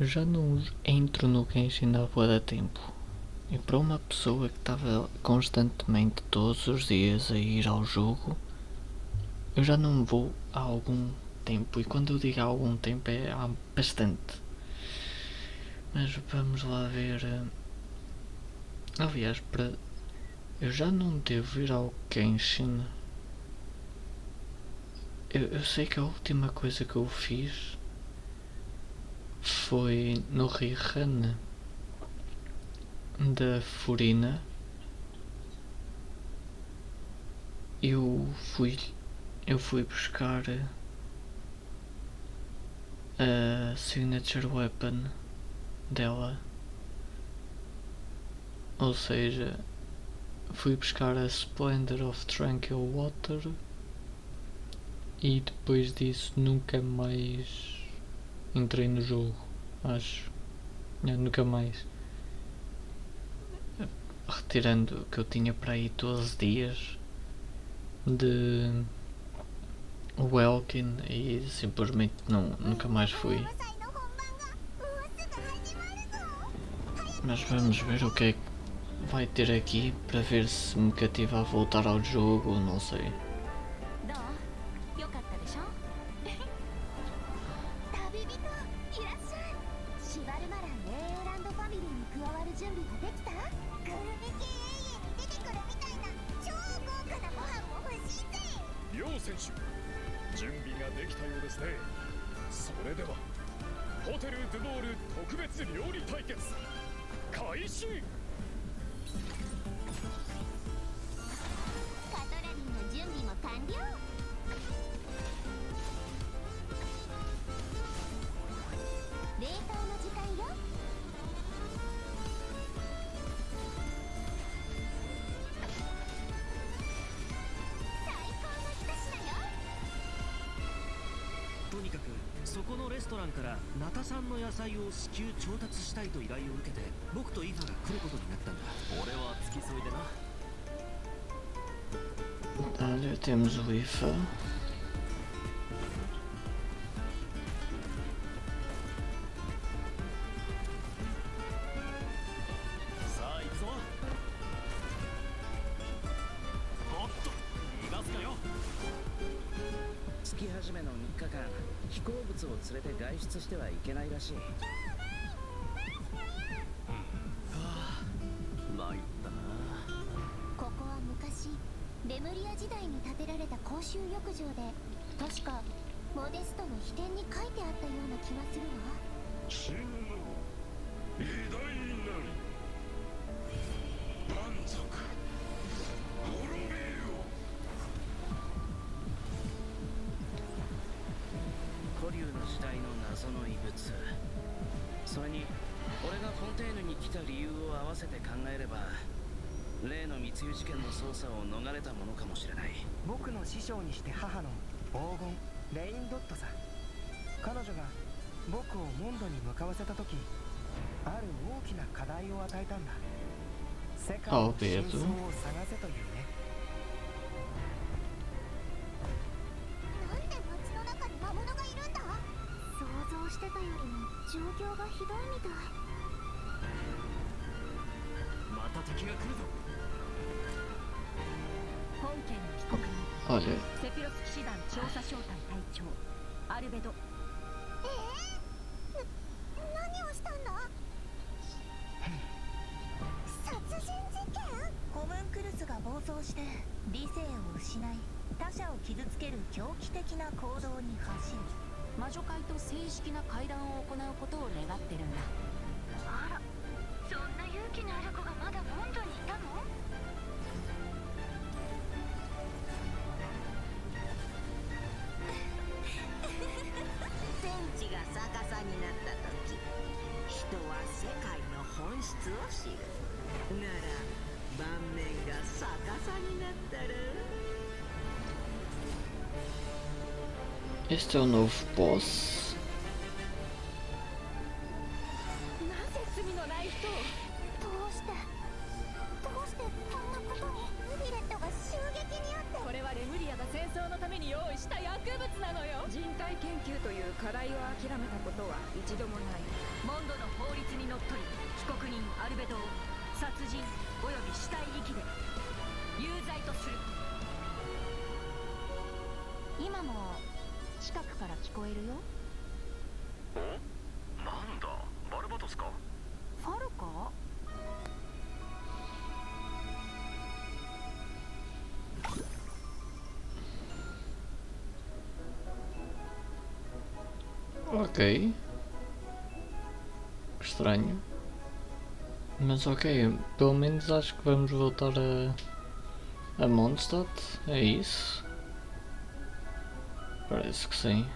Eu já não entro no Genshin há bué de tempo. E para uma pessoa que estava constantemente todos os dias a ir ao jogo, eu já não vou há algum tempo. E quando eu digo há algum tempo é há bastante. Mas vamos lá ver. Aliás, eu já não devo ir ao Genshin. Eu sei que a última coisa que eu fiz foi no rerun da Furina. Eu fui buscar a signature weapon dela. Ou seja, fui buscar a Splendor of Tranquil Water e depois disso nunca mais entrei no jogo, acho. Nunca mais. Retirando que eu tinha para aí 12 dias de Welkin e simplesmente nunca mais fui. Mas vamos ver o que é que vai ter aqui para ver se me cativa a voltar ao jogo, não sei. Olha, temos o IFA. Oh, Pedro. Olha, este é o novo boss. 今も近くから聞こえるよ。お？なんだ、バルバトスか。ファルか？Ok. Estranho. Mas ok, pelo menos acho que vamos voltar a Mondstadt, é isso? Parece que sim.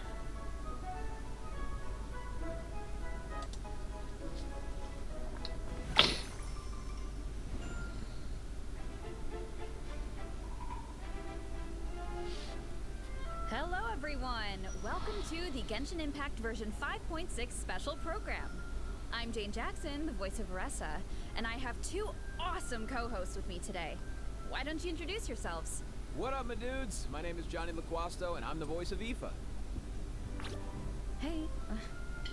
Hello everyone! Welcome to the Genshin Impact version 5.6 special program. I'm Jane Jackson, the voice of Aressa, and I have two awesome co-hosts with me today. Why don't you introduce yourselves? What up, my dudes? My name is Johnny LaQuasto, and I'm the voice of Aoife. Hey,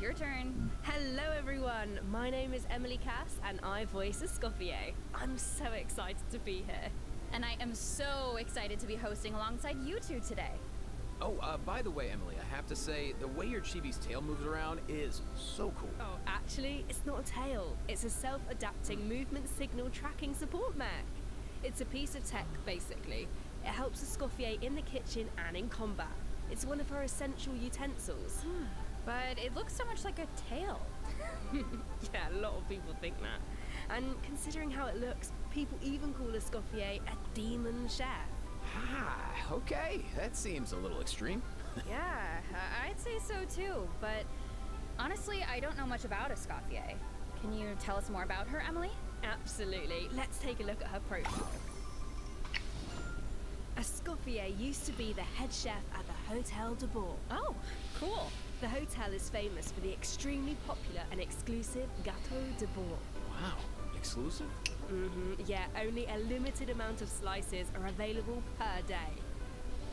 your turn. Hello everyone, my name is Emily Cass and I voice Escoffier. I'm so excited to be here. And I am so excited to be hosting alongside you two today. Oh, by the way, Emily, I have to say, the way your chibi's tail moves around is so cool. Oh, actually, it's not a tail. It's a self-adapting movement signal tracking support mech. It's a piece of tech, basically. It helps Escoffier in the kitchen and in combat. It's one of her essential utensils. But it looks so much like a tail. Yeah, a lot of people think that. And considering how it looks, people even call Escoffier a demon chef. Ah, okay. That seems a little extreme. Yeah, I'd say so too, but honestly, I don't know much about Escoffier. Can you tell us more about her, Emily? Absolutely. Let's take a look at her profile. Escoffier used to be the head chef at the Hotel de Bourg. Oh, cool. The hotel is famous for the extremely popular and exclusive Gâteau de Bourg. Wow, exclusive? Yeah, only a limited amount of slices are available per day.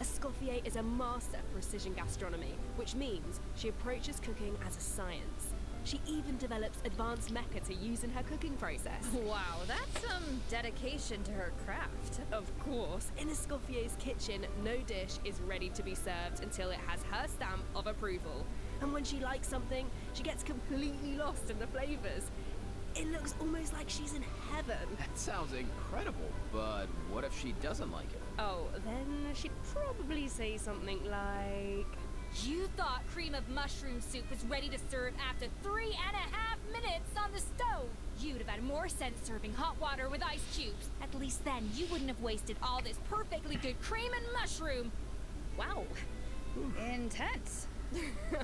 Escoffier is a master of precision gastronomy, which means she approaches cooking as a science. She even develops advanced mecha to use in her cooking process. Wow, that's some dedication to her craft. Of course, in Escoffier's kitchen, no dish is ready to be served until it has her stamp of approval. And when she likes something, she gets completely lost in the flavors. It looks almost like she's in heaven. That sounds incredible, but what if she doesn't like it? Oh, then she'd probably say something like... You thought cream of mushroom soup was ready to serve after 3.5 minutes on the stove. You'd have had more sense serving hot water with ice cubes. At least then you wouldn't have wasted all this perfectly good cream and mushroom. Wow. Intense.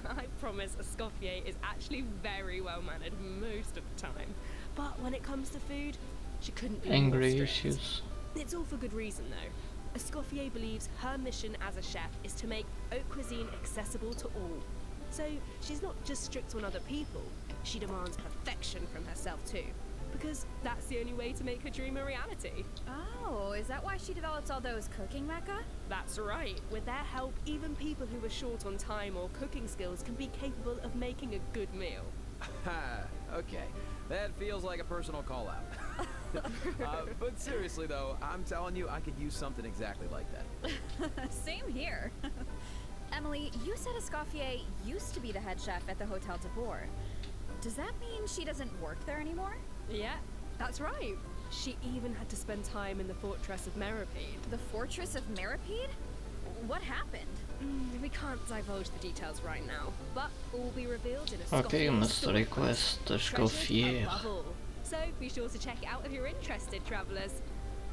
I promise Escoffier is actually very well mannered most of the time. But when it comes to food, she couldn't be more Angry strict. issues. It's all for good reason though. Escoffier believes her mission as a chef is to make haute cuisine accessible to all. So she's not just strict on other people, she demands perfection from herself too. Because that's the only way to make her dream a reality. Oh, is that why she develops all those cooking mecha? That's right. With their help, even people who are short on time or cooking skills can be capable of making a good meal. Okay, that feels like a personal call-out. But seriously though, I'm telling you, I could use something exactly like that. Same here. Emily, you said Escoffier used to be the head chef at the Hotel de Bourg. Does that mean she doesn't work there anymore? Yeah, that's right. She even had to spend time in the fortress of Meripede. The Fortress of Meripede? What happened? We can't divulge the details right now, but all will be revealed in a Ok, uma story quest da Escoffier. So be sure to check it out if you're interested, travellers.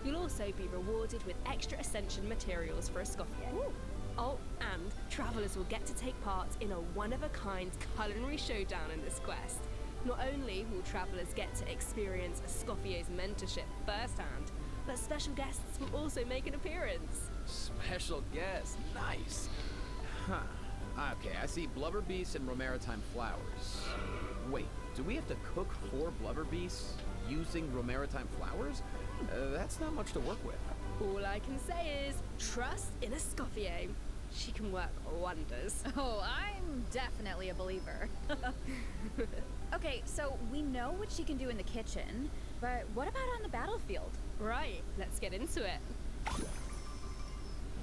You'll also be rewarded with extra ascension materials for Escoffier. Oh, and travellers will get to take part in a one-of-a-kind culinary showdown in this quest. Not only will travellers get to experience Escoffier's mentorship firsthand, but special guests will also make an appearance. Special guest, nice. Huh. Okay, I see blubber beasts and romaritime flowers. Wait, do we have to cook 4 blubber beasts using romaritime flowers? That's not much to work with. All I can say is, trust in Escoffier. She can work wonders. Oh, I'm definitely a believer. Okay, so we know what she can do in the kitchen, but what about on the battlefield? Right, let's get into it.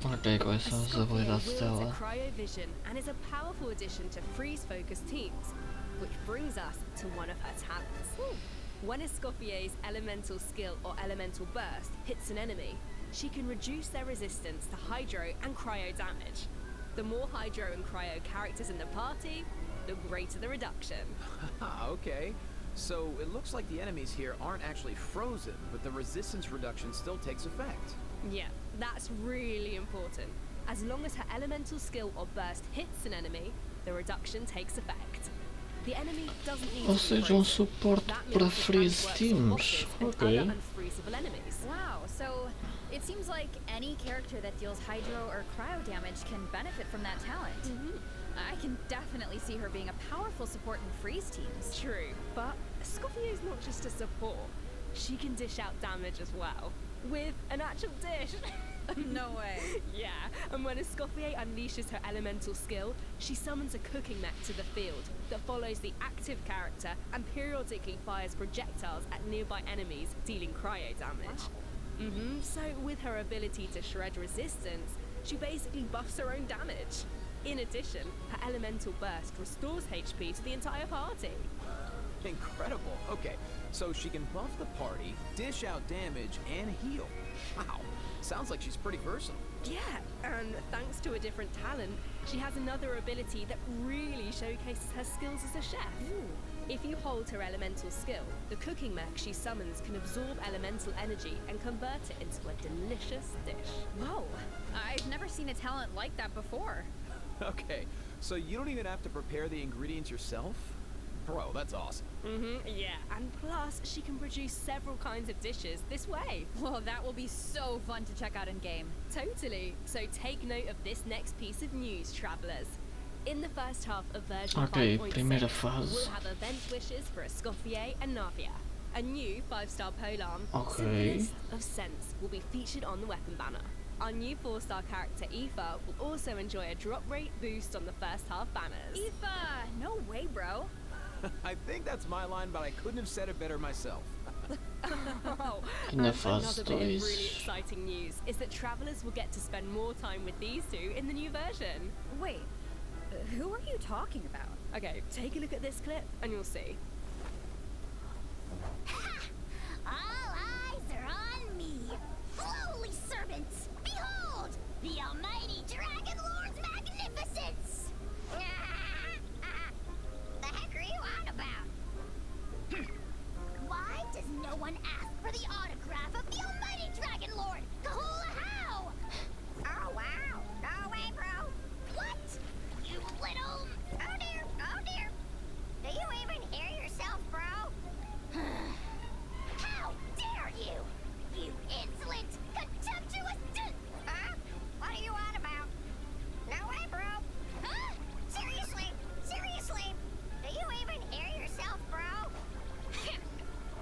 Ok, quais são as habilidades wields dela? a cryovision and is a powerful addition to freeze-focused teams, which brings us to one of her talents. When Escoffier's elemental skill or elemental burst hits an enemy, she can reduce their resistance to hydro and cryo damage. The more hydro and cryo characters in the party, the greater the reduction. Okay. So it looks like the enemies here aren't actually frozen, but the resistance reduction still takes effect. Yeah, that's really important. As long as her elemental skill or burst hits an enemy, the reduction takes effect. The enemy doesn't need Ou to be seja, frozen. suporte That para means it can freeze work for teams. bosses and Ok. other unfreezable enemies. Wow, so it seems like any character that deals hydro or cryo damage can benefit from that talent. I can definitely see her being a powerful support in freeze teams. True, but Escoffier's not just a support. She can dish out damage as well. With an actual dish. No way. Yeah, and when Escoffier unleashes her elemental skill, she summons a cooking mech to the field that follows the active character and periodically fires projectiles at nearby enemies, dealing cryo damage. So with her ability to shred resistance, she basically buffs her own damage. In addition, her elemental burst restores HP to the entire party. Incredible. Okay, so she can buff the party, dish out damage, and heal. Wow, sounds like she's pretty versatile. Yeah, and thanks to a different talent, she has another ability that really showcases her skills as a chef. If you hold her elemental skill, the cooking mech she summons can absorb elemental energy and convert it into a delicious dish. Whoa, I've never seen a talent like that before. Okay, so you don't even have to prepare the ingredients yourself? Bro, that's awesome. Yeah, and plus she can produce several kinds of dishes this way. Well, that will be so fun to check out in game. Totally. So take note of this next piece of news, travelers. In the first half of version Ok, 5.6, primeira fase. we'll have event wishes for Escoffier and Navia. A new 5-star polearm, Okay. Symphonist of Sense, will be featured on the weapon banner. Our new 4-star character Aoife will also enjoy a drop rate boost on the first half banners. Aoife, no way, bro. I think that's my line, but I couldn't have said it better myself. Oh, E na and fase another bit of really 2. exciting news is that travelers will get to spend more time with these two in the new version. Wait, who are you talking about? Okay, take a look at this clip and you'll see. All eyes are on me. Lowly servants, behold, the almighty Dragon Lord's magnificence! The heck are you on about? Why does no one ask for the autograph of the almighty Dragon Lord? Kahula how? Oh wow, no way, bro. What? You little... Oh dear, oh dear. Do you even hear yourself, bro? How dare you! You insolent, contemptuous Huh? What are you on about? No way, bro! Huh? Seriously? Seriously? Do you even hear yourself, bro?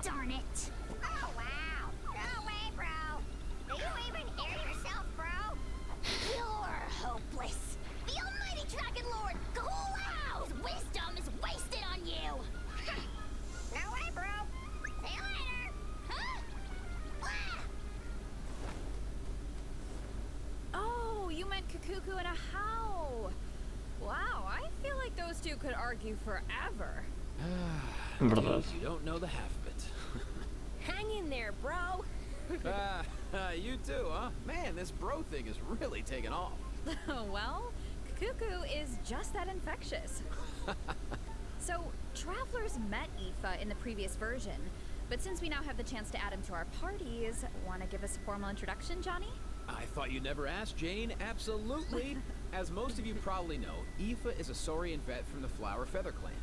Darn it! Oh, wow! No way, bro! Do you even hear yourself, bro? You're hopeless! The almighty Dragon Lord, Kahulao's wisdom is wasted on you! No way, bro! See you later! Huh? Ah! Oh, you meant Kukuku and a how. Wow, I feel like those two could argue forever. Verdade. You don't know the half of it. Hang in there, bro! You too, huh? Man, this bro thing is really taking off. Well, Kukuku is just that infectious. So, travelers met Aoife in the previous version, but since we now have the chance to add him to our parties, want to give us a formal introduction, Johnny? I thought you never asked, Jane. Absolutely. As most of you probably know, Aoife is a Saurian vet from the Flower Feather Clan.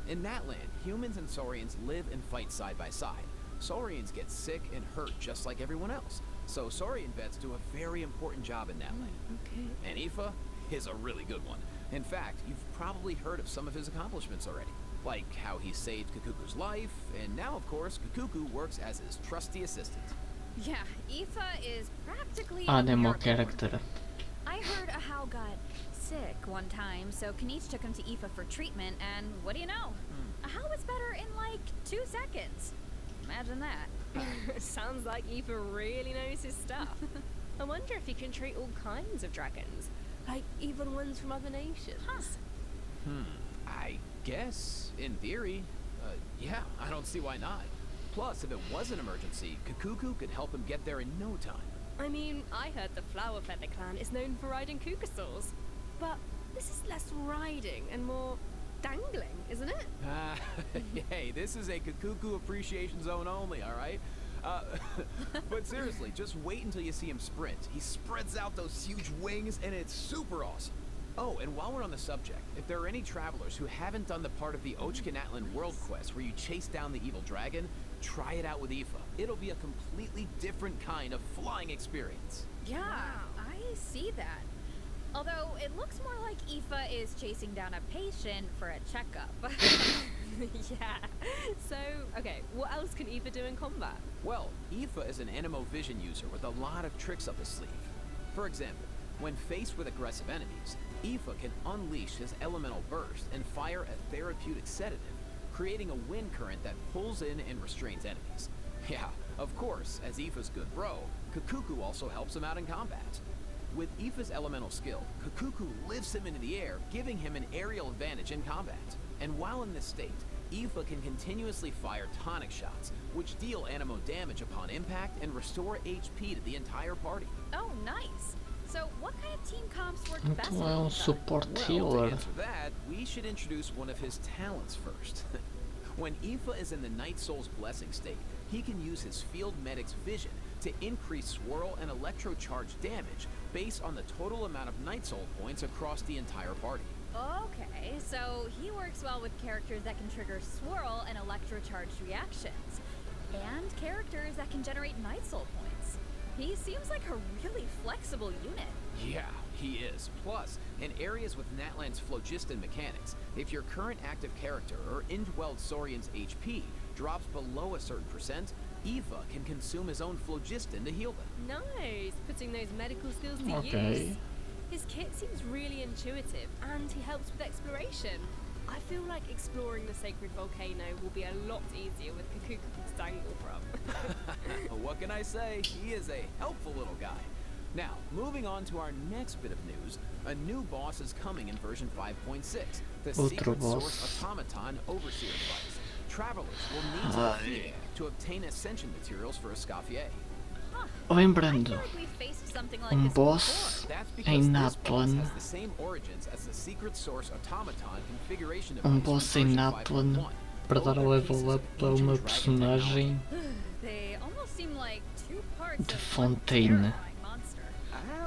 In that land, humans and Saurians live and fight side by side. Saurians get sick and hurt just like everyone else. So Saurian vets do a very important job in that land. Okay. And Aoife is a really good one. In fact, you've probably heard of some of his accomplishments already. Like how he saved Kukuku's life, and now of course, Kukuku works as his trusty assistant. Yeah, Aoife is practically a Anemo miracle character. worker. I heard a how got sick one time, so Kaniche took him to Aoife for treatment, and what do you know? A how was better in like 2 seconds. Imagine that. Sounds like Aoife really knows his stuff. I wonder if you can treat all kinds of dragons, like even ones from other nations. I guess, in theory. Yeah, I don't see why not. Plus, if it was an emergency, Kakuku could help him get there in no time. I mean, I heard the Flower Feather clan is known for riding Kukasaurs. But this is less riding and more dangling, isn't it? Hey, this is a Kakuku appreciation zone only, alright? But seriously, just wait until you see him sprint. He spreads out those huge wings, and it's super awesome. Oh, and while we're on the subject, if there are any travelers who haven't done the part of the Ochkanatlan World Quest where you chase down the evil dragon, try it out with Aoife. It'll be a completely different kind of flying experience. Yeah, I see that. Although it looks more like Aoife is chasing down a patient for a checkup. Yeah. So, okay, what else can Aoife do in combat? Well, Aoife is an Anemo Vision user with a lot of tricks up his sleeve. For example, when faced with aggressive enemies, Aoife can unleash his elemental burst and fire a therapeutic sedative, creating a wind current that pulls in and restrains enemies. Yeah, of course, as Aoife's good bro, Kakuku also helps him out in combat. With Aoife's elemental skill, Kakuku lifts him into the air, giving him an aerial advantage in combat. And while in this state, Aoife can continuously fire tonic shots, which deal Anemo damage upon impact and restore HP to the entire party. Oh, nice. So what kind of team comps work best Então é with Aoife? support Well, to healer. answer that, we should introduce one of his talents first. When Aoife is in the Night Soul's Blessing state, he can use his Field Medic's Vision to increase swirl and electrocharge damage based on the total amount of Night Soul points across the entire party. Okay, so he works well with characters that can trigger swirl and electrocharged reactions, and characters that can generate Night Soul points. He seems like a really flexible unit. Yeah, he is. Plus, in areas with Natlan's phlogiston mechanics, if your current active character or indwelled Saurian's HP drops below a certain percent, Aoife can consume his own phlogiston to heal them. Nice, putting those medical skills to Okay. use. His kit seems really intuitive, and he helps with exploration. I feel like exploring the sacred volcano will be a lot easier with Kakuku to dangle from. What can I say? He is a helpful little guy. Now, moving on to our next bit of news, a new boss is coming in version 5.6, the Outro Secret boss. Source Automaton Overseer device. Travelers will need to defeat it to obtain ascension materials for Escoffier. I Lembrando, feel like we faced something like um this boss That's em because this boss Natlan, has the same origins as the Secret Source Automaton configuration um device boss from em version Natlan 5.1. para dar Both a are level pieces up of a ancient uma dragon personagem They almost seem like two parts de of one Fontaine. terrifying monster.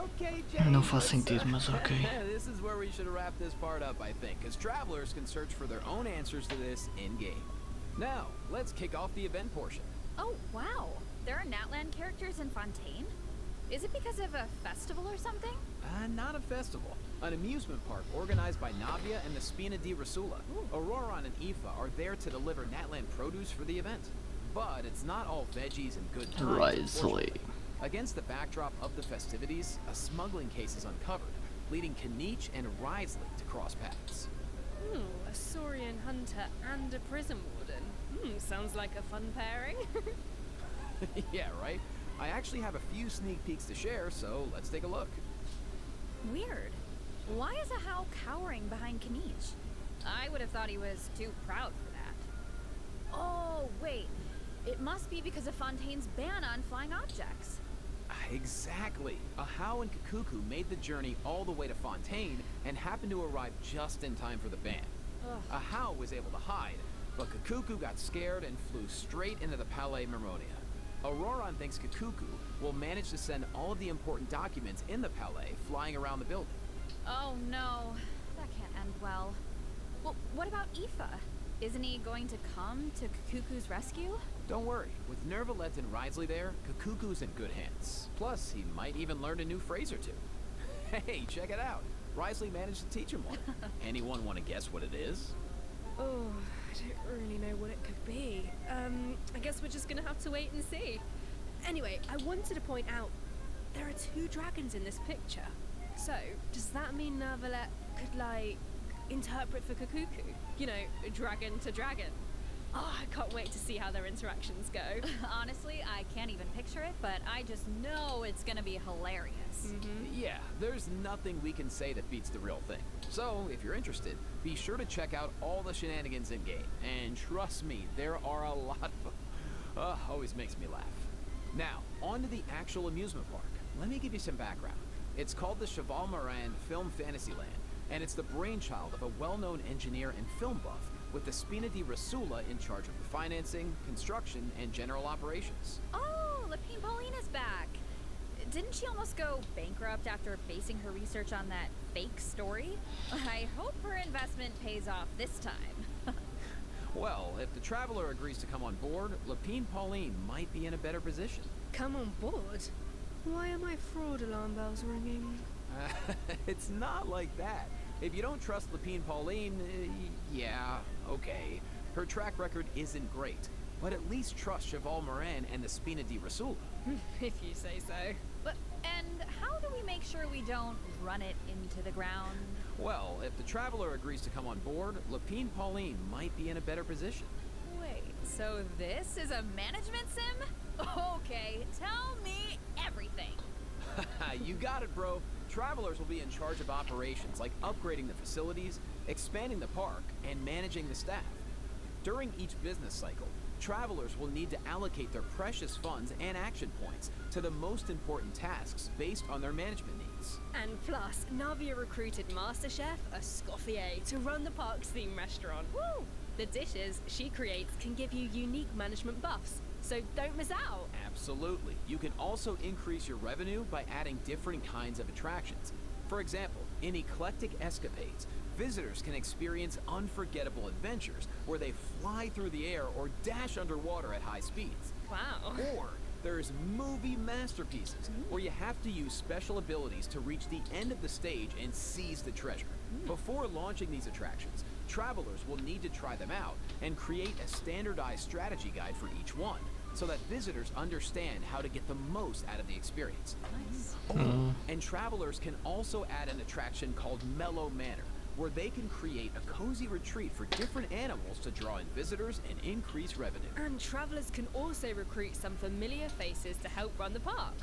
Okay, Não Jay, faz let's, sentido, mas ok. This is where we should wrap this part up, I think, because travelers can search for their own answers to this in-game. Now, let's kick off the event portion. Oh, wow. There are Natlan characters in Fontaine? Is it because of a festival or something? Not a festival. An amusement park organized by Navia and the Spina di Rasula. Auroron and Aoife are there to deliver Natlan produce for the event. But it's not all veggies and good times, Risley. unfortunately. Against the backdrop of the festivities, a smuggling case is uncovered, leading Kanich and Risley to cross paths. A Saurian hunter and a prison warden. Sounds like a fun pairing. Yeah, right? I actually have a few sneak peeks to share, so let's take a look. Weird. Why is a How cowering behind Kanich? I would have thought he was too proud for that. Oh, wait. It must be because of Fontaine's ban on flying objects. Exactly. Ahau and Kakuku made the journey all the way to Fontaine and happened to arrive just in time for the ban. Ahau was able to hide, but Kakuku got scared and flew straight into the Palais Mermonia. Auroron thinks Kakuku will manage to send all of the important documents in the Palais flying around the building. Oh no, that can't end well. Well, what about Aoife? Isn't he going to come to Kakuku's rescue? Don't worry, with Nervalet and Risley there, Kakuku's in good hands. Plus, he might even learn a new phrase or two. Hey, check it out. Risley managed to teach him one. Anyone want to guess what it is? Oh, I don't really know what it could be. I guess we're just gonna have to wait and see. Anyway, I wanted to point out, there are two dragons in this picture. So, does that mean Nervalet could, like, interpret for Kakuku? You know, dragon to dragon. Oh, I can't wait to see how their interactions go. Honestly, I can't even picture it, but I just know it's gonna be hilarious. Yeah, there's nothing we can say that beats the real thing. So, if you're interested, be sure to check out all the shenanigans in-game. And trust me, there are a lot of them. Always makes me laugh. Now, on to the actual amusement park. Let me give you some background. It's called the Cheval Moran Film Fantasyland, and it's the brainchild of a well-known engineer and film buff, with the Spina di Rasula in charge of the financing, construction, and general operations. Oh, Lapine Paulina's back. Didn't she almost go bankrupt after basing her research on that fake story? I hope her investment pays off this time. Well, if the Traveler agrees to come on board, Lapine Pauline might be in a better position. Come on board? Why are my fraud alarm bells ringing? It's not like that. If you don't trust Lapine Pauline, yeah, okay. Her track record isn't great, but at least trust Cheval Moran and the Spina di Rasula. If you say so. And how do we make sure we don't run it into the ground? Well, if the Traveler agrees to come on board, Lapine Pauline might be in a better position. Wait, so this is a management sim? Okay, tell me everything. You got it, bro. Travelers will be in charge of operations like upgrading the facilities, expanding the park, and managing the staff. During each business cycle, travelers will need to allocate their precious funds and action points to the most important tasks based on their management needs. And plus, Navia recruited Master Chef Escoffier to run the park's theme restaurant. Woo! The dishes she creates can give you unique management buffs, so don't miss out. Absolutely. You can also increase your revenue by adding different kinds of attractions. For example, in Eclectic Escapades, visitors can experience unforgettable adventures where they fly through the air or dash underwater at high speeds. Wow. Or there's movie masterpieces where you have to use special abilities to reach the end of the stage and seize the treasure. Before launching these attractions, travelers will need to try them out and create a standardized strategy guide for each one, so that visitors understand how to get the most out of the experience. Nice. And travelers can also add an attraction called Mellow Manor, where they can create a cozy retreat for different animals to draw in visitors and increase revenue. And travelers can also recruit some familiar faces to help run the park.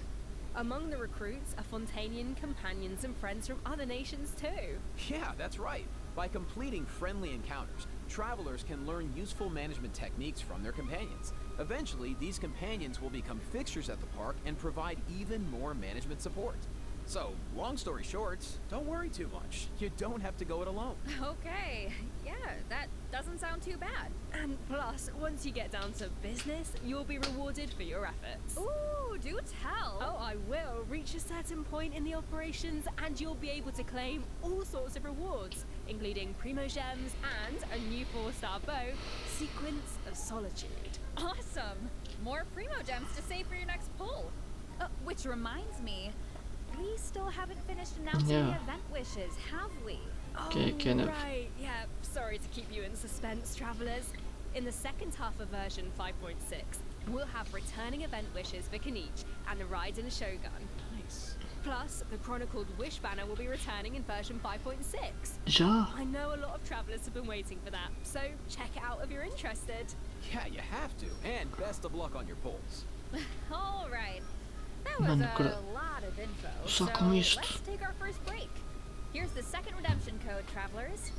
Among the recruits are Fontanian companions and friends from other nations too. Yeah, that's right. By completing friendly encounters, travelers can learn useful management techniques from their companions. Eventually, these companions will become fixtures at the park and provide even more management support. So, long story short, don't worry too much. You don't have to go it alone. Okay, yeah, that doesn't sound too bad. And plus, once you get down to business, you'll be rewarded for your efforts. Ooh, do tell. Oh, I will. Reach a certain point in the operations and you'll be able to claim all sorts of rewards, including Primo Gems and a new 4-star bow, Sequence of Solitude. Awesome! More Primo Gems to save for your next pull. Which reminds me, we still haven't finished announcing the event wishes, have we? Oh, kind of. right. Yeah, sorry to keep you in suspense, travelers. In the second half of version 5.6, we'll have returning event wishes for Kaniche and a ride in a Shogun. Nice. Plus, the chronicled wish banner will be returning in version 5.6. Ja. I know a lot of travelers have been waiting for that, so check it out if you're interested. Yeah, you have to. And best of luck on your polls. All right. That was Mano, a lot of info. só so com isto. let's take our first break. Here's the second redemption code, travelers.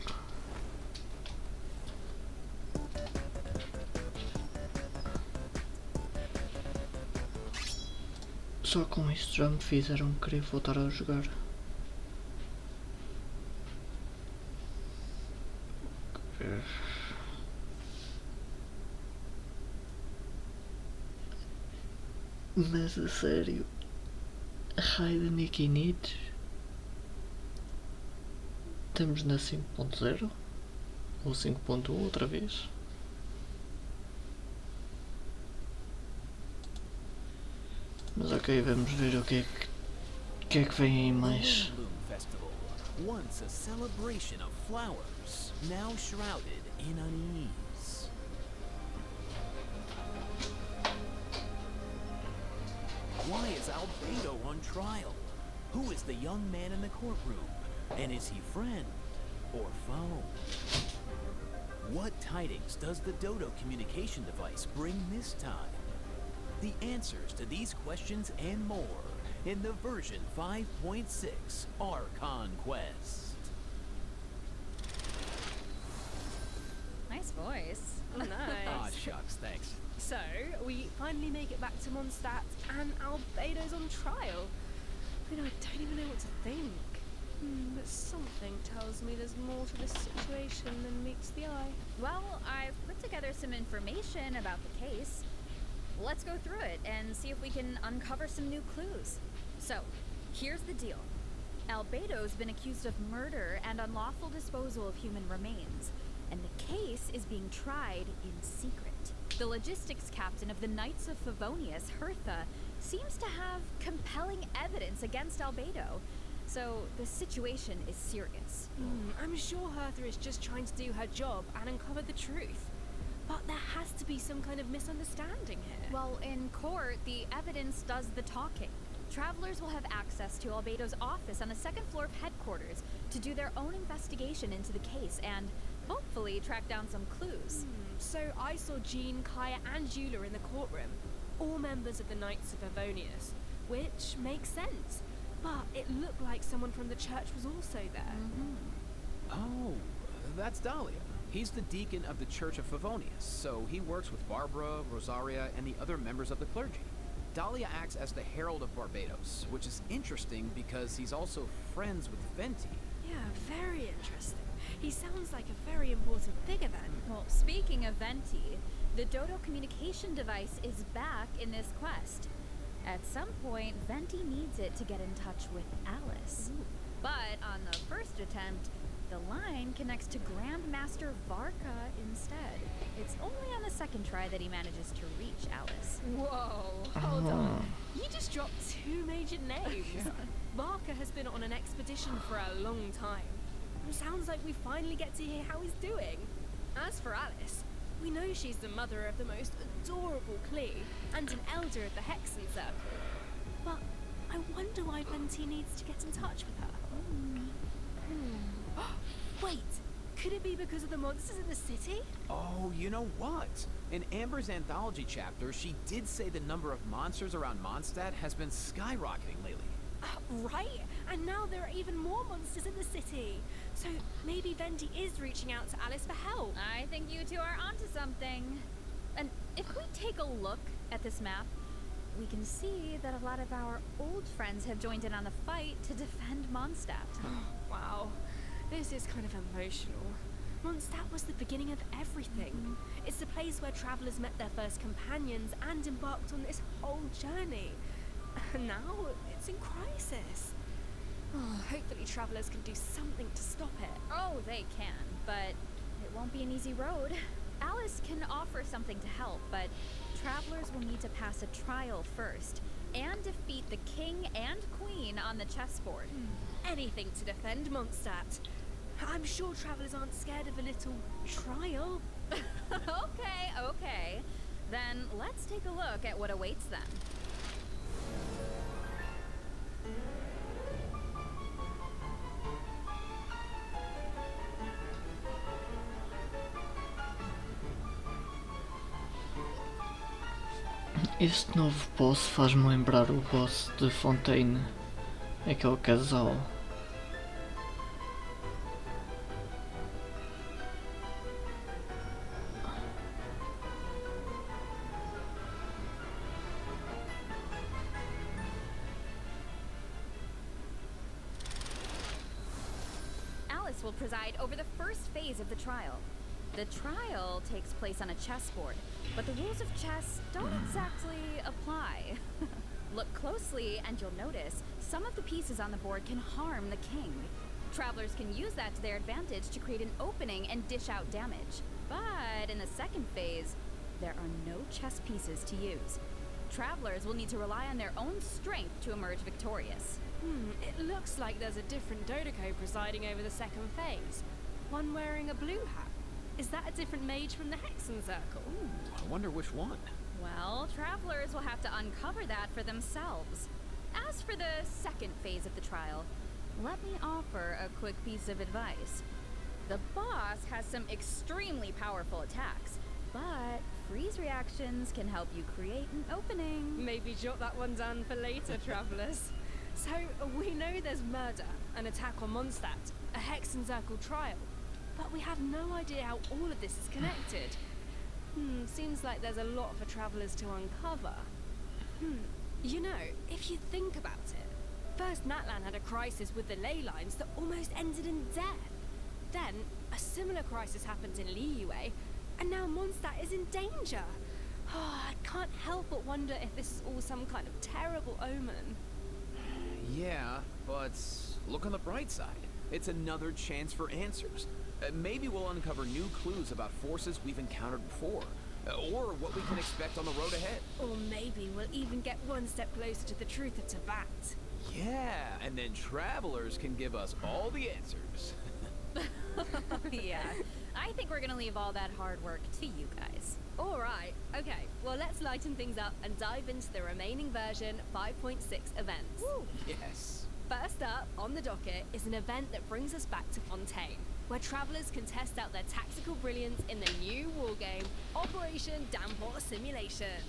Só com isto já me fizeram querer voltar a jogar. Mas a sério, Raiden e Kinichi? Estamos na 5.0? Ou 5.1 outra vez? Mas ok, vamos ver o que é que vem aí mais. Bloom Festival, once a celebration of flowers, now shrouded in unease. Why is Albedo on trial? Who is the young man in the courtroom? And is he friend or foe? What tidings does the Dodo communication device bring this time? The answers to these questions and more in the version 5.6 Archon Quest. Nice voice. Nice. Ah, shucks, thanks. So, we finally make it back to Mondstadt and Albedo's on trial. But I don't even know what to think. But something tells me there's more to this situation than meets the eye. Well, I've put together some information about the case. Let's go through it and see if we can uncover some new clues. So, here's the deal. Albedo's been accused of murder and unlawful disposal of human remains, and the case is being tried in secret. The logistics captain of the Knights of Favonius, Hertha, seems to have compelling evidence against Albedo, so the situation is serious. I'm sure Hertha is just trying to do her job and uncover the truth. But there has to be some kind of misunderstanding here. Well, in court, the evidence does the talking. Travelers will have access to Albedo's office on the second floor of headquarters to do their own investigation into the case and hopefully track down some clues. So I saw Jean, Kaya, and Eula in the courtroom, all members of the Knights of Favonius, which makes sense. But it looked like someone from the church was also there. Oh, that's Dahlia. He's the deacon of the Church of Favonius, so he works with Barbara, Rosaria, and the other members of the clergy. Dahlia acts as the Herald of Barbados, which is interesting because he's also friends with Venti. Yeah, very interesting. He sounds like a very important figure then. Well, speaking of Venti, the Dodo communication device is back in this quest. At some point, Venti needs it to get in touch with Alice. But on the first attempt, the line connects to Grandmaster Varka instead. It's only on the second try that he manages to reach Alice. Whoa, hold on. You just dropped two major names. Varka has been on an expedition for a long time. It sounds like we finally get to hear how he's doing. As for Alice, we know she's the mother of the most adorable Klee and an elder of the Hexen Circle. But I wonder why Venti needs to get in touch with her. Wait, could it be because of the monsters in the city? Oh, you know what? In Amber's anthology chapter, she did say the number of monsters around Mondstadt has been skyrocketing lately. Right, and now there are even more monsters in the city. So maybe Venti is reaching out to Alice for help. I think you two are onto something. And if we take a look at this map, we can see that a lot of our old friends have joined in on the fight to defend Mondstadt. Wow, this is kind of emotional. Mondstadt was the beginning of everything. It's the place where travelers met their first companions and embarked on this whole journey. And now it's in crisis. Hopefully travelers can do something to stop it. Oh, they can, but it won't be an easy road. Alice can offer something to help, but travelers will need to pass a trial first and defeat the king and queen on the chessboard. Anything to defend Mondstadt. I'm sure travelers aren't scared of a little trial. Okay. Then let's take a look at what awaits them. Este novo boss faz-me lembrar o boss de Fontaine, aquele casal. Alice will preside over the first phase of the trial. The trial takes place on a chessboard, but the rules of chess don't exactly apply. Look closely and you'll notice some of the pieces on the board can harm the king. Travelers can use that to their advantage to create an opening and dish out damage. But in the second phase, there are no chess pieces to use. Travelers will need to rely on their own strength to emerge victorious. It looks like there's a different Dodoco presiding over the second phase. One wearing a blue hat. Is that a different mage from the Hexen Circle? I wonder which one. Well, travelers will have to uncover that for themselves. As for the second phase of the trial, let me offer a quick piece of advice. The boss has some extremely powerful attacks, but freeze reactions can help you create an opening. Maybe jot that one down for later, travelers. So, we know there's murder, an attack on Mondstadt, a Hex and Circle trial, but we have no idea how all of this is connected. Seems like there's a lot for travelers to uncover. You know, if you think about it, first Natlan had a crisis with the ley lines that almost ended in death. Then, a similar crisis happened in Liyue, and now Mondstadt is in danger. I can't help but wonder if this is all some kind of terrible omen. Yeah, but look on the bright side. It's another chance for answers. Maybe we'll uncover new clues about forces we've encountered before, or what we can expect on the road ahead. Or maybe we'll even get one step closer to the truth of Teyvat. Yeah, and then travelers can give us all the answers. Yeah, I think we're gonna leave all that hard work to you guys. Alright, okay, well let's lighten things up and dive into the remaining version 5.6 events. Woo. Yes. First up on the docket is an event that brings us back to Fontaine, where travelers can test out their tactical brilliance in the new wargame, Operation Damport Simulation.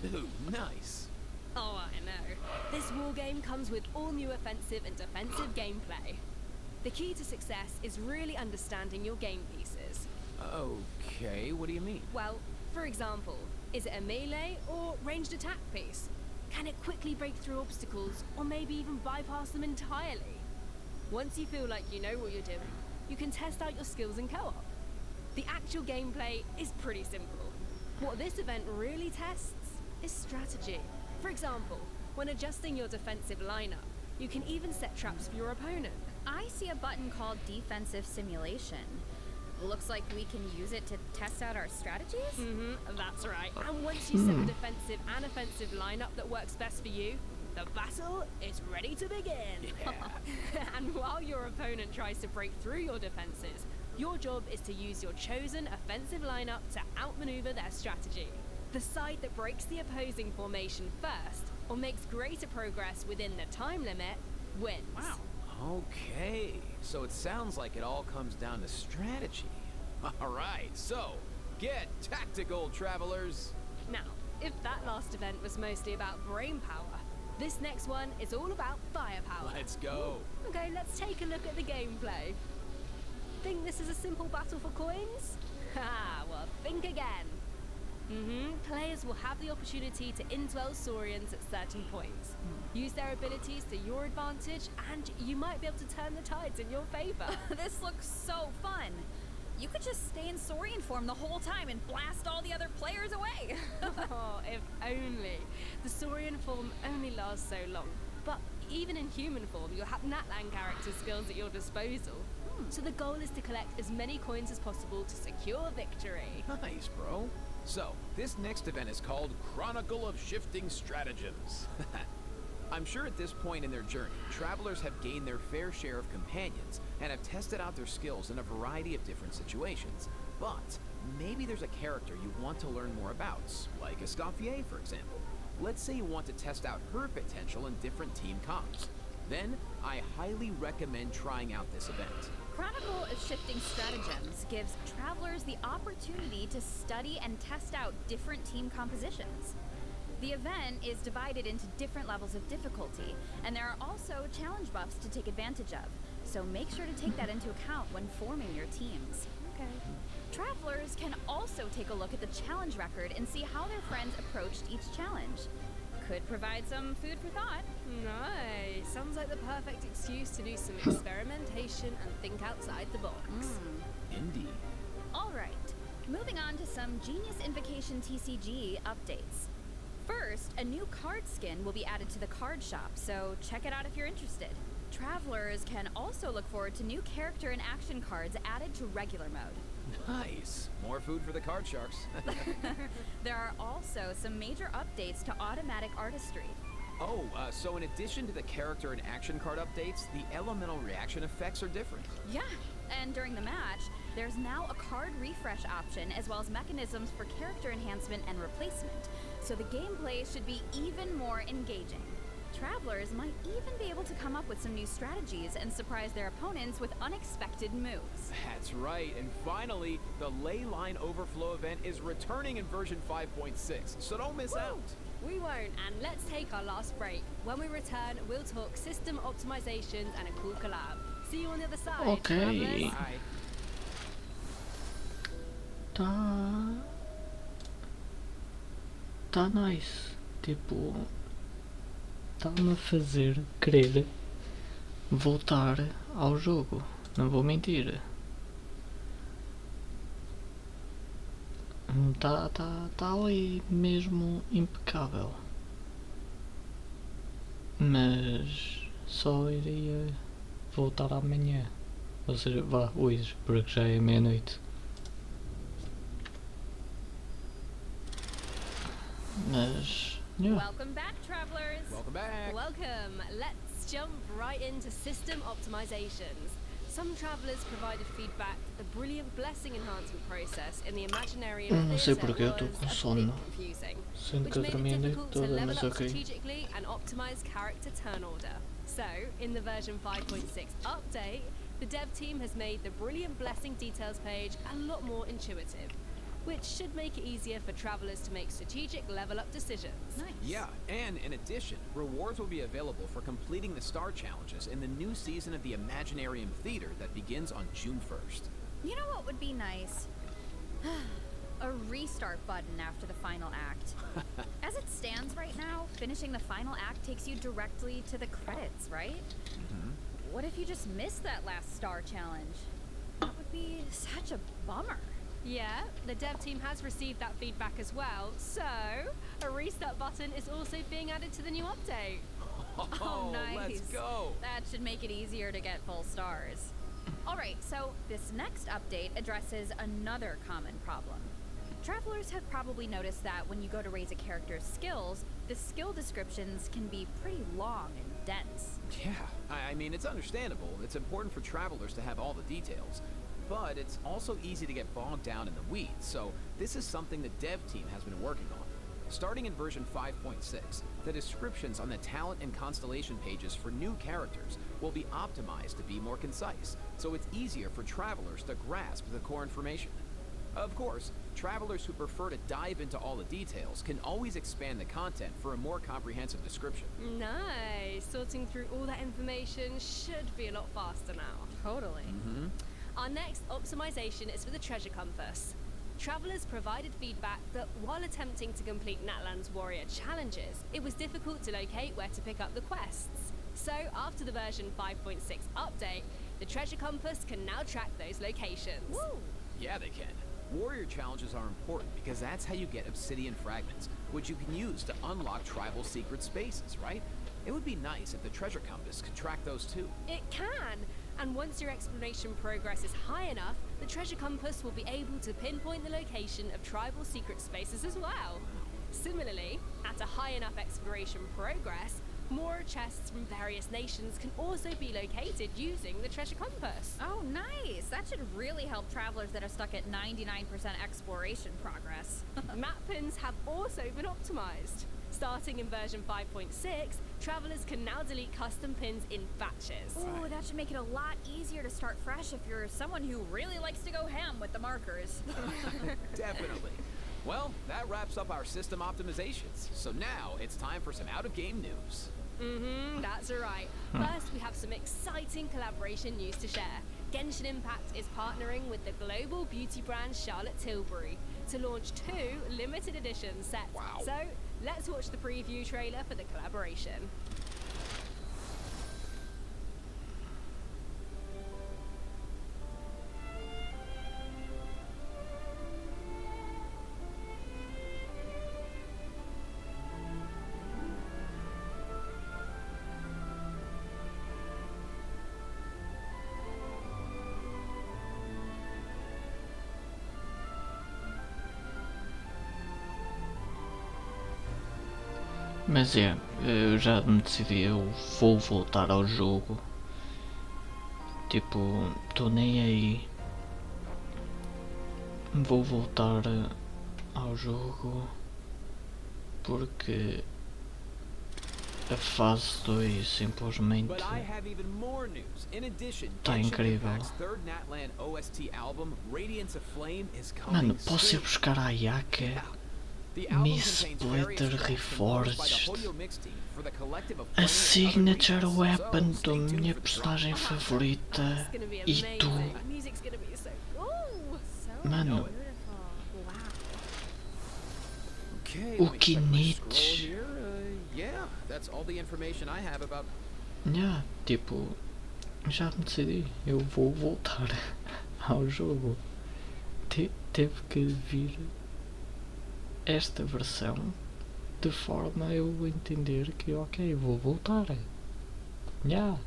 Dude, nice. Oh, I know. This wargame comes with all new offensive and defensive gameplay. The key to success is really understanding your game pieces. Okay, what do you mean? Well, for example, is it a melee or ranged attack piece? Can it quickly break through obstacles or maybe even bypass them entirely? Once you feel like you know what you're doing, you can test out your skills in co-op. The actual gameplay is pretty simple. What this event really tests is strategy. For example, when adjusting your defensive lineup, you can even set traps for your opponent. I see a button called Defensive Simulation. Looks like we can use it to test out our strategies? That's right. And once you set the defensive and offensive lineup that works best for you, the battle is ready to begin. Yeah. And while your opponent tries to break through your defenses, your job is to use your chosen offensive lineup to outmaneuver their strategy. The side that breaks the opposing formation first, or makes greater progress within the time limit, wins. Wow. Okay, so it sounds like it all comes down to strategy. Alright, so, get tactical, travelers! Now, if that last event was mostly about brain power, this next one is all about firepower. Let's go! Okay, let's take a look at the gameplay. Think this is a simple battle for coins? Ha, well, think again. Players will have the opportunity to indwell Saurians at certain points. Use their abilities to your advantage, and you might be able to turn the tides in your favor. This looks so fun. You could just stay in Saurian form the whole time and blast all the other players away. Oh, if only. The Saurian form only lasts so long. But even in human form, you'll have Natlan character skills at your disposal. So the goal is to collect as many coins as possible to secure victory. Nice, bro. So, this next event is called Chronicle of Shifting Stratagems. I'm sure at this point in their journey, travelers have gained their fair share of companions and have tested out their skills in a variety of different situations. But maybe there's a character you want to learn more about, like Escoffier, for example. Let's say you want to test out her potential in different team comps. Then, I highly recommend trying out this event. Chronicle of Shifting Stratagems gives travelers the opportunity to study and test out different team compositions. The event is divided into different levels of difficulty, and there are also challenge buffs to take advantage of, so make sure to take that into account when forming your teams. Okay. Travelers can also take a look at the challenge record and see how their friends approached each challenge. Could provide some food for thought. Nice. Sounds like the perfect excuse to do some experimentation and think outside the box. Indeed. Alright, moving on to some Genius Invocation TCG updates. First, a new card skin will be added to the card shop, so check it out if you're interested. Travelers can also look forward to new character and action cards added to regular mode. Nice. More food for the card sharks. There are also some major updates to automatic artistry. Oh, so in addition to the character and action card updates, the elemental reaction effects are different. Yeah, and during the match, there's now a card refresh option as well as mechanisms for character enhancement and replacement, so the gameplay should be even more engaging. Travelers might even be able to come up with some new strategies and surprise their opponents with unexpected moves. That's right, and finally, the Ley Line Overflow event is returning in version 5.6, so don't miss out. We won't, and let's take our last break. When we return, we'll talk system optimizations and a cool collab. See you on the other side. Ok. Bye. Tá nice. Tipo, está-me a fazer querer voltar ao jogo. Não vou mentir. Tá ali mesmo impecável. Mas só iria voltar amanhã. Ou seja, vá hoje, porque já é meia-noite. Mas yeah. Welcome back, travelers. Welcome back. Welcome. Let's jump right into system optimizations. Some travelers provided feedback that the brilliant blessing enhancement process in the Imaginarium Não sei theatre porque eu estou was com a bit sono. confusing, Sendo which que eu made dormi it a noite difficult to toda, level mas up ok. strategically and optimize character turn order. So, in the version 5.6 update, the dev team has made the brilliant blessing details page a lot more intuitive, which should make it easier for travelers to make strategic level up decisions. Nice. Yeah, and in addition, rewards will be available for completing the star challenges in the new season of the Imaginarium Theater that begins on June 1st. You know what would be nice? A restart button after the final act. As it stands right now, finishing the final act takes you directly to the credits, right? What if you just missed that last star challenge? That would be such a bummer. Yeah, the dev team has received that feedback as well, so a restart button is also being added to the new update. Oh, nice. Let's go. That should make it easier to get full stars. Alright, so this next update addresses another common problem. Travelers have probably noticed that when you go to raise a character's skills, the skill descriptions can be pretty long and dense. Yeah, I mean, it's understandable. It's important for travelers to have all the details. But it's also easy to get bogged down in the weeds, so this is something the dev team has been working on. Starting in version 5.6, the descriptions on the talent and constellation pages for new characters will be optimized to be more concise, so it's easier for travelers to grasp the core information. Of course, travelers who prefer to dive into all the details can always expand the content for a more comprehensive description. Nice. Sorting through all that information should be a lot faster now. Totally. Our next optimization is for the treasure compass. Travelers provided feedback that while attempting to complete Natlan's warrior challenges, it was difficult to locate where to pick up the quests. So after the version 5.6 update, the treasure compass can now track those locations. Woo! Yeah, they can. Warrior challenges are important because that's how you get obsidian fragments, which you can use to unlock tribal secret spaces, right? It would be nice if the treasure compass could track those too. It can! And once your exploration progress is high enough, the treasure compass will be able to pinpoint the location of tribal secret spaces as well. Similarly, at a high enough exploration progress, more chests from various nations can also be located using the treasure compass. Oh, nice. That should really help travelers that are stuck at 99% exploration progress. Map pins have also been optimized. Starting in version 5.6, travelers can now delete custom pins in batches. Ooh, that should make it a lot easier to start fresh if you're someone who really likes to go ham with the markers. Definitely. Well, that wraps up our system optimizations. So now it's time for some out-of-game news. That's right. First, we have some exciting collaboration news to share. Genshin Impact is partnering with the global beauty brand Charlotte Tilbury to launch 2 limited edition sets. Wow. So, let's watch the preview trailer for the collaboration. Mas é, eu já me decidi, eu vou voltar ao jogo. Tipo, tô nem aí. Vou voltar ao jogo porque a fase 2 simplesmente But I have even more news. In addition, tá Genshin incrível. Impact's third Natlan OST album, Radiance of Flame, is coming Mano, posso ir soon. buscar a Ayaka? The album Miss contains various Splitter tracks composed by the Reforged. Hoyo Mix team for the collective of A Flame and other signature regions. weapon So, da stay tuned minha for the personagem drop. favorita It's gonna be e tu. amazing. Music's gonna be so. Ooh, so Mano, beautiful. Wow. Okay, o let me check my Kinich. scroll here. Yeah, that's all the information I have about. Yeah, tipo, já me decidi, eu vou voltar ao jogo. Teve que vir esta versão de forma a eu entender que ok, vou voltar. Yeah.